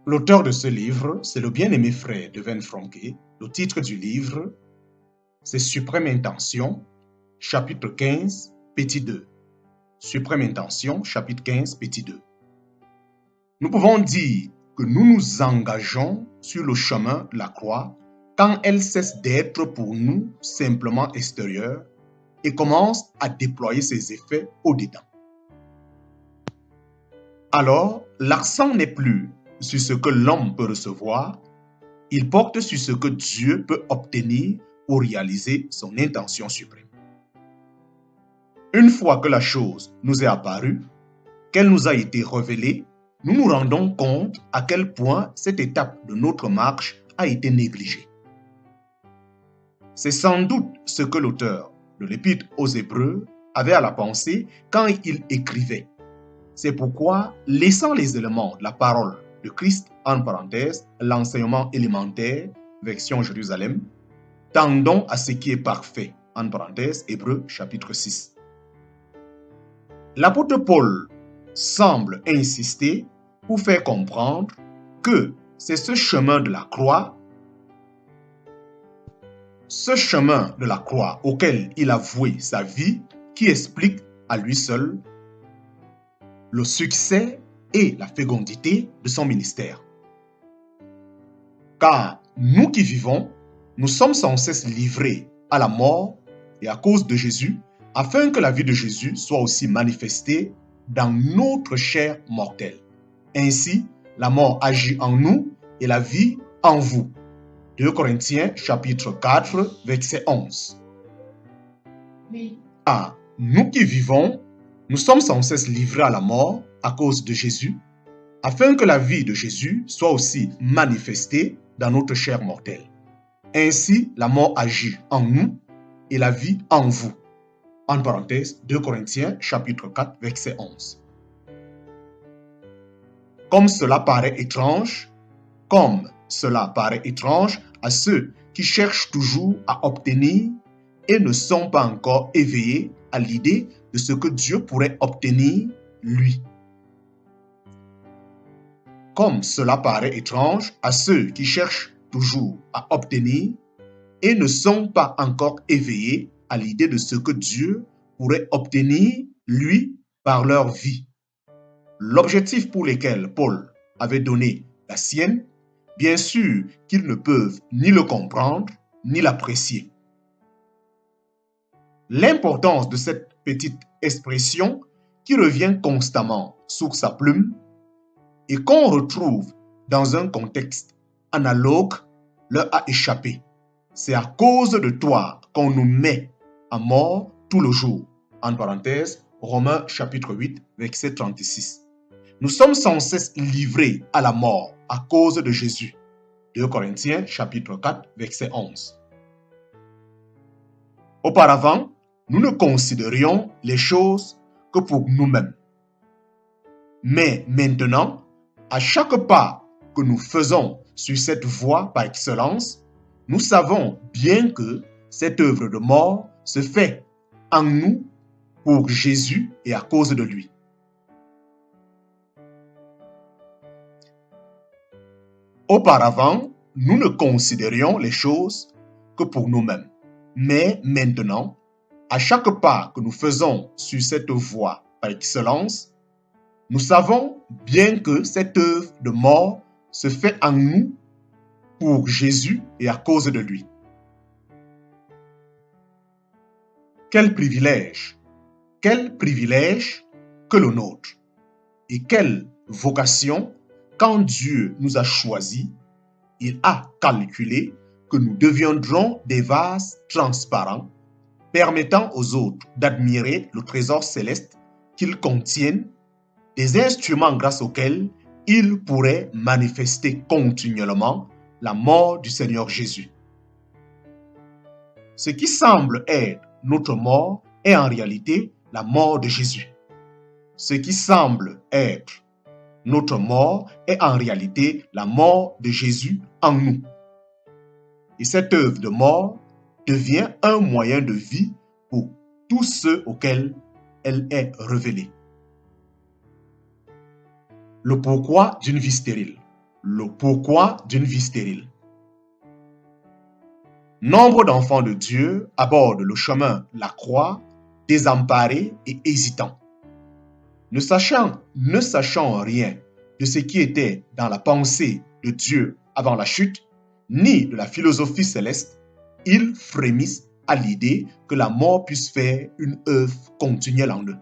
L'auteur de ce livre, c'est le bien-aimé frère de Van Franke. Le titre du livre, c'est Suprême Intention, chapitre 15, petit 2. Suprême Intention, chapitre 15, petit 2. Nous pouvons dire que nous nous engageons sur le chemin de la croix quand elle cesse d'être pour nous simplement extérieure et commence à déployer ses effets au-dedans. Alors, l'accent n'est plus sur ce que l'homme peut recevoir, il porte sur ce que Dieu peut obtenir pour réaliser son intention suprême. Une fois que la chose nous est apparue, qu'elle nous a été révélée, nous nous rendons compte à quel point cette étape de notre marche a été négligée. C'est sans doute ce que l'auteur de l'Épître aux Hébreux avait à la pensée quand il écrivait. C'est pourquoi, laissant les éléments de la parole de Christ, en parenthèse, l'enseignement élémentaire, version Jérusalem, tendons à ce qui est parfait, en parenthèse, Hébreux chapitre 6. L'apôtre Paul semble insister pour faire comprendre que c'est ce chemin de la croix auquel il a voué sa vie qui explique à lui seul le succès et la fécondité de son ministère. Car nous qui vivons, nous sommes sans cesse livrés à la mort et à cause de Jésus, afin que la vie de Jésus soit aussi manifestée dans notre chair mortelle. Ainsi, la mort agit en nous et la vie en vous. 2 Corinthiens chapitre 4, verset 11. Ah, nous qui vivons, nous sommes sans cesse livrés à la mort à cause de Jésus, afin que la vie de Jésus soit aussi manifestée dans notre chair mortelle. Ainsi, la mort agit en nous et la vie en vous. En parenthèse, 2 Corinthiens chapitre 4, verset 11. Comme cela paraît étrange à ceux qui cherchent toujours à obtenir et ne sont pas encore éveillés à l'idée de ce que Dieu pourrait obtenir, lui. Comme cela paraît étrange à ceux qui cherchent toujours à obtenir et ne sont pas encore éveillés à l'idée de ce que Dieu pourrait obtenir, lui, par leur vie. L'objectif pour lequel Paul avait donné la sienne, bien sûr qu'ils ne peuvent ni le comprendre, ni l'apprécier. L'importance de cette petite expression qui revient constamment sur sa plume et qu'on retrouve dans un contexte analogue leur a échappé. C'est à cause de toi qu'on nous met à mort tout le jour. En parenthèse, Romains chapitre 8, verset 36. Nous sommes sans cesse livrés à la mort à cause de Jésus. 2 Corinthiens chapitre 4, verset 11. Auparavant, nous ne considérions les choses que pour nous-mêmes. Mais maintenant, à chaque pas que nous faisons sur cette voie par excellence, nous savons bien que cette œuvre de mort se fait en nous pour Jésus et à cause de lui. Auparavant, nous ne considérions les choses que pour nous-mêmes. Mais maintenant, à chaque pas que nous faisons sur cette voie par excellence, nous savons bien que cette œuvre de mort se fait en nous pour Jésus et à cause de lui. Quel privilège que le nôtre. Et quelle vocation quand Dieu nous a choisis, il a calculé que nous deviendrons des vases transparents, permettant aux autres d'admirer le trésor céleste qu'ils contiennent, des instruments grâce auxquels ils pourraient manifester continuellement la mort du Seigneur Jésus. Ce qui semble être notre mort est en réalité la mort de Jésus. Ce qui semble être notre mort est en réalité la mort de Jésus en nous. Et cette œuvre de mort devient un moyen de vie pour tous ceux auxquels elle est révélée. Le pourquoi d'une vie stérile. le pourquoi d'une vie stérile. Nombre d'enfants de Dieu abordent le chemin de la croix désemparés et hésitants. Ne sachant rien de ce qui était dans la pensée de Dieu avant la chute, ni de la philosophie céleste, ils frémissent à l'idée que la mort puisse faire une œuvre continuelle en eux.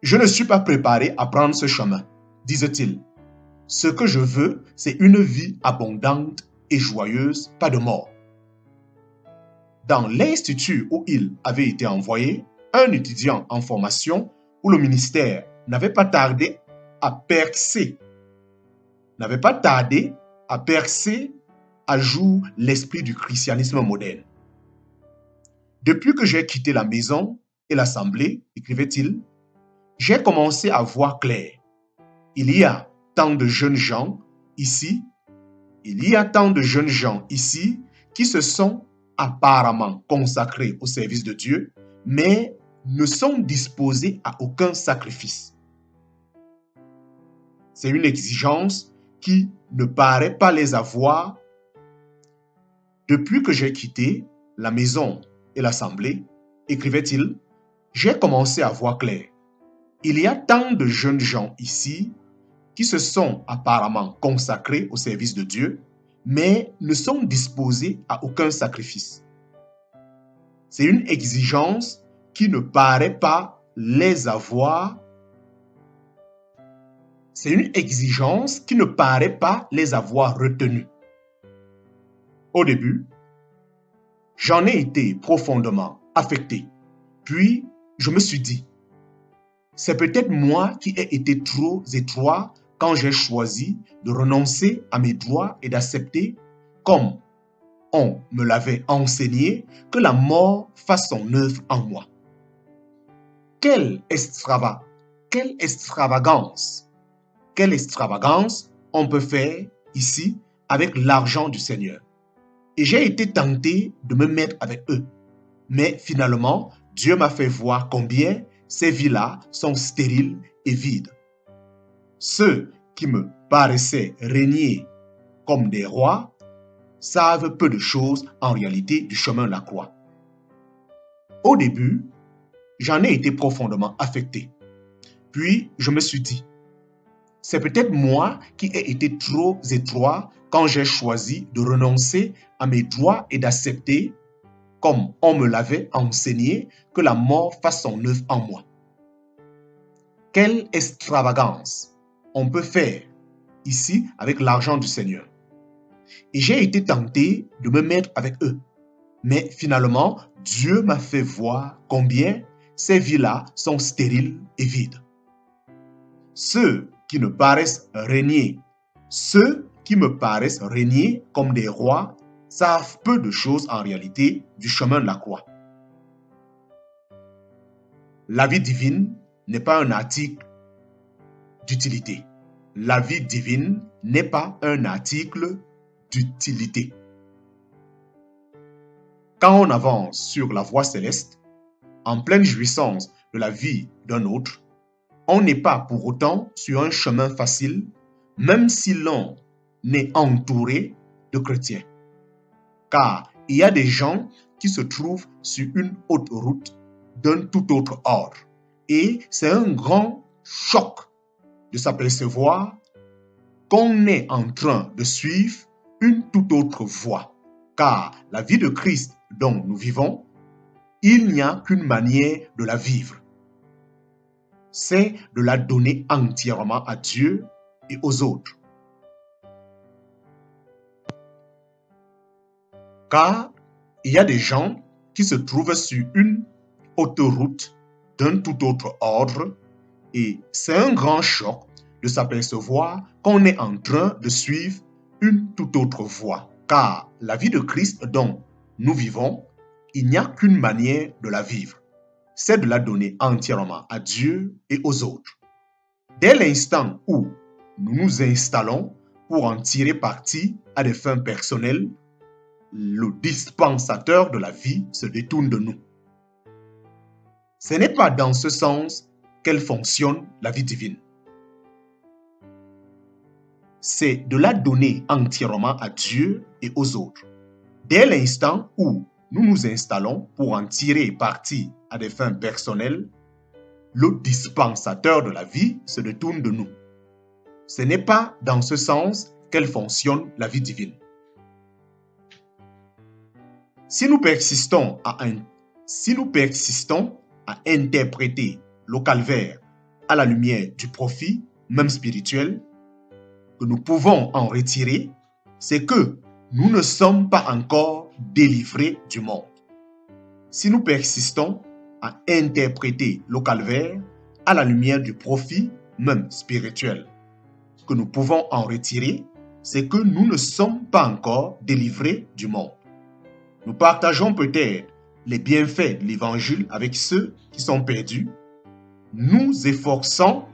Je ne suis pas préparé à prendre ce chemin, disent-ils. Ce que je veux, c'est une vie abondante et joyeuse, pas de mort. Dans l'institut où il avait été envoyé, un étudiant en formation où le ministère n'avait pas tardé à percer à jour l'esprit du christianisme moderne. Depuis que j'ai quitté la maison et l'assemblée, écrivait-il, j'ai commencé à voir clair. Il y a tant de jeunes gens ici qui se sont apparemment consacrés au service de Dieu, mais ne sont disposés à aucun sacrifice. C'est une exigence qui ne paraît pas les avoir. Depuis que j'ai quitté la maison et l'assemblée, écrivait-il, j'ai commencé à voir clair. Il y a tant de jeunes gens ici qui se sont apparemment consacrés au service de Dieu, mais ne sont disposés à aucun sacrifice. C'est une exigence qui ne paraît pas les avoir. C'est une exigence qui ne paraît pas les avoir retenus. Au début, j'en ai été profondément affecté. Puis, je me suis dit, c'est peut-être moi qui ai été trop étroit quand j'ai choisi de renoncer à mes droits et d'accepter, comme on me l'avait enseigné, que la mort fasse son œuvre en moi. Quelle extravagance on peut faire ici avec l'argent du Seigneur. Et j'ai été tenté de me mettre avec eux. Mais finalement, Dieu m'a fait voir combien ces vies-là sont stériles et vides. Ceux qui me paraissaient régner comme des rois savent peu de choses en réalité du chemin de la croix. Au début, j'en ai été profondément affecté. Puis, je me suis dit, c'est peut-être moi qui ai été trop étroit quand j'ai choisi de renoncer à mes droits et d'accepter, comme on me l'avait enseigné, que la mort fasse son œuvre en moi. Quelle extravagance on peut faire ici avec l'argent du Seigneur. Et j'ai été tenté de me mettre avec eux. Mais finalement, Dieu m'a fait voir combien ces vies-là sont stériles et vides. Ceux qui me paraissent régner comme des rois savent peu de choses en réalité du chemin de la croix. La vie divine n'est pas un article d'utilité. La vie divine n'est pas un article d'utilité. Quand on avance sur la voie céleste, en pleine jouissance de la vie d'un autre, on n'est pas pour autant sur un chemin facile, même si l'on est entouré de chrétiens. Car il y a des gens qui se trouvent sur une haute route d'un tout autre ordre. Et c'est un grand choc de s'apercevoir qu'on est en train de suivre une toute autre voie. Car la vie de Christ dont nous vivons, il n'y a qu'une manière de la vivre. C'est de la donner entièrement à Dieu et aux autres. Car il y a des gens qui se trouvent sur une autoroute d'un tout autre ordre et c'est un grand choc de s'apercevoir qu'on est en train de suivre une toute autre voie. Car la vie de Christ dont nous vivons, il n'y a qu'une manière de la vivre. C'est de la donner entièrement à Dieu et aux autres. Dès l'instant où nous nous installons pour en tirer parti à des fins personnelles, le dispensateur de la vie se détourne de nous. Ce n'est pas dans ce sens qu'elle fonctionne, la vie divine. c'est de la donner entièrement à Dieu et aux autres. Dès l'instant où nous nous installons pour en tirer parti à des fins personnelles, le dispensateur de la vie se détourne de nous. Ce n'est pas dans ce sens qu'elle fonctionne la vie divine. Si nous persistons à interpréter le calvaire à la lumière du profit, même spirituel, que nous pouvons en retirer, c'est que nous ne sommes pas encore délivrés du monde. Si nous persistons à interpréter le calvaire à la lumière du profit, même spirituel, que nous pouvons en retirer, c'est que nous ne sommes pas encore délivrés du monde. Nous partageons peut-être les bienfaits de l'évangile avec ceux qui sont perdus, nous efforçons